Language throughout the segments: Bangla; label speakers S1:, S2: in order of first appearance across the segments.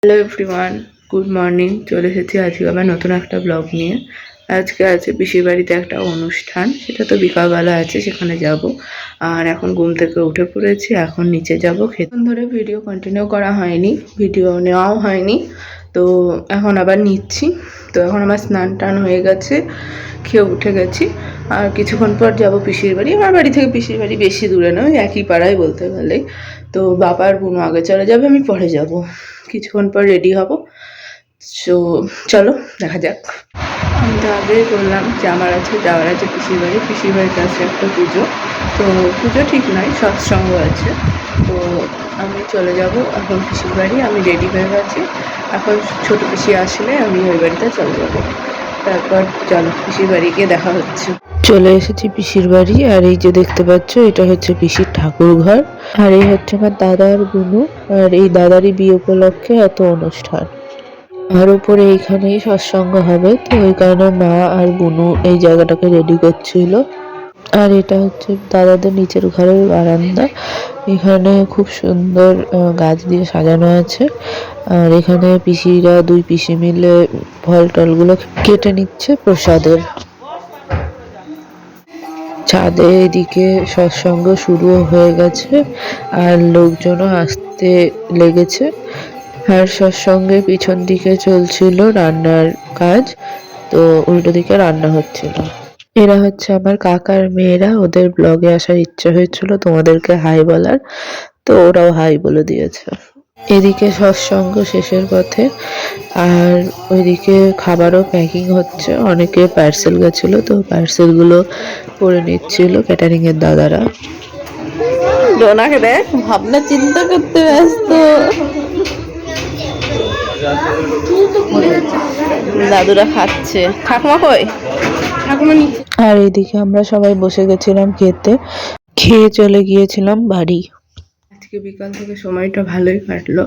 S1: Hello everyone, good morning. চলে এসেছি আজকে আবার নতুন একটা ব্লগ নিয়ে। আজকে আছে পিসির বাড়িতে একটা অনুষ্ঠান, সেটা তো বিকালবেলা আছে, সেখানে যাব। আর এখন ঘুম থেকে উঠে পড়েছি, এখন নিচে যাব। খেতে ধরে ভিডিও কন্টিনিউ করা হয়নি, ভিডিও নেওয়াও হয়নি, তো এখন আবার নিচ্ছি। তো এখন আমার স্নান টান হয়ে গেছে, খেয়ে উঠে গেছি। আর কিছুক্ষণ পর যাব পিসির বাড়ি। আমার বাড়ি থেকে পিসির বাড়ি বেশি দূরে নয়, একই পাড়ায় বলতে গেলে। তো বাবার বোনও আগে চলে যাবে, আমি পরে যাব। কিছুক্ষণ পর রেডি হব। সো চলো দেখা যাক। আমি তো আগেই বললাম যে আমার আছে যাওয়ার আছে পিসির বাড়ি। পিসির বাড়িতে আছে একটা পুজো, তো পুজো ঠিক নয়, সৎসঙ্গ আছে। তো আমি চলে যাব এখন পিসির বাড়ি। আমি রেডি হয়ে গেছি, এখন ছোটো পিসি আসলে আমি ওই বাড়িতে চলে যাব। তারপর চলো পিসির বাড়ি গিয়ে দেখা হচ্ছে। চলে এসেছি পিসির বাড়ি, আর এই যে দেখতে পাচ্ছ এটা হচ্ছে পিসির ঠাকুর ঘর। আর এই হচ্ছে আমার দাদার বুনু, আর এই দাদারই বিয়ে উপলক্ষে এত অনুষ্ঠান। আর উপরে এইখানেই সৎসঙ্গ হবে, তো ওই কারণে মা আর বুনু এই জায়গাটাকে রেডি করছিল। আর এটা হচ্ছে দাদাদের নিচের ঘরের বারান্দা। এখানে খুব সুন্দর গাছ দিয়ে সাজানো আছে। আর এখানে পিসিরা দুই পিসি মিলে ফল টলগুলো কেটে নিচ্ছে প্রসাদের। ছাদে এদিকে সৎসঙ্গ শুরু হয়ে গেছে, আর লোকজনও আসতে লেগেছে। আর সৎসঙ্গে পিছন দিকে চলছিল রান্নার কাজ, তো উল্টো দিকে রান্না হচ্ছিল। এরা হচ্ছে আমার কাকার মেয়েরা, ওদের ব্লগে আসার ইচ্ছা হয়েছিল তোমাদেরকে হাই বলার, তো ওরাও হাই বলে দিয়েছে। এদিকে সৎসঙ্গ শেষের পথে, আর ওইদিকে খাবারও প্যাকিং হচ্ছে। অনেকে পার্সেল গেছিল, তো পার্সেলগুলো করে নিচ্ছিল ক্যাটারিং এর দাদারা। ডোনাকে দেখ, ভাবনা চিন্তা করতে ব্যস্ত। দাদুরা খাচ্ছে, ঠাকুমা কই? ঠাকুমা নিচে। আর এদিকে আমরা সবাই বসে গেছিলাম খেতে, খেয়ে চলে গিয়েছিলাম বাড়ি। আজকে বিকাল থেকে সময়টা ভালোই কাটলো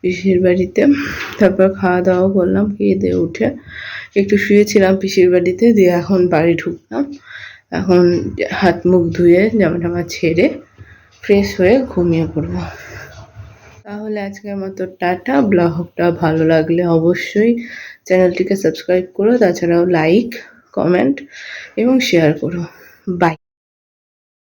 S1: পিসির বাড়িতে। তারপর খাওয়া দাওয়া করলাম, খেয়ে দিয়ে উঠে একটু শুয়েছিলাম পিসির বাড়িতে, দিয়ে এখন বাড়ি ঢুকলাম। এখন হাত মুখ ধুয়ে জামা টামা ছেড়ে ফ্রেশ হয়ে ঘুমিয়ে পড়বো। তাহলে আজকের মতো টাটা। ব্লগটা ভালো লাগলে অবশ্যই চ্যানেলটিকে সাবস্ক্রাইব করো, তাছাড়াও লাইক, কমেন্ট এবং শেয়ার করো। বাই।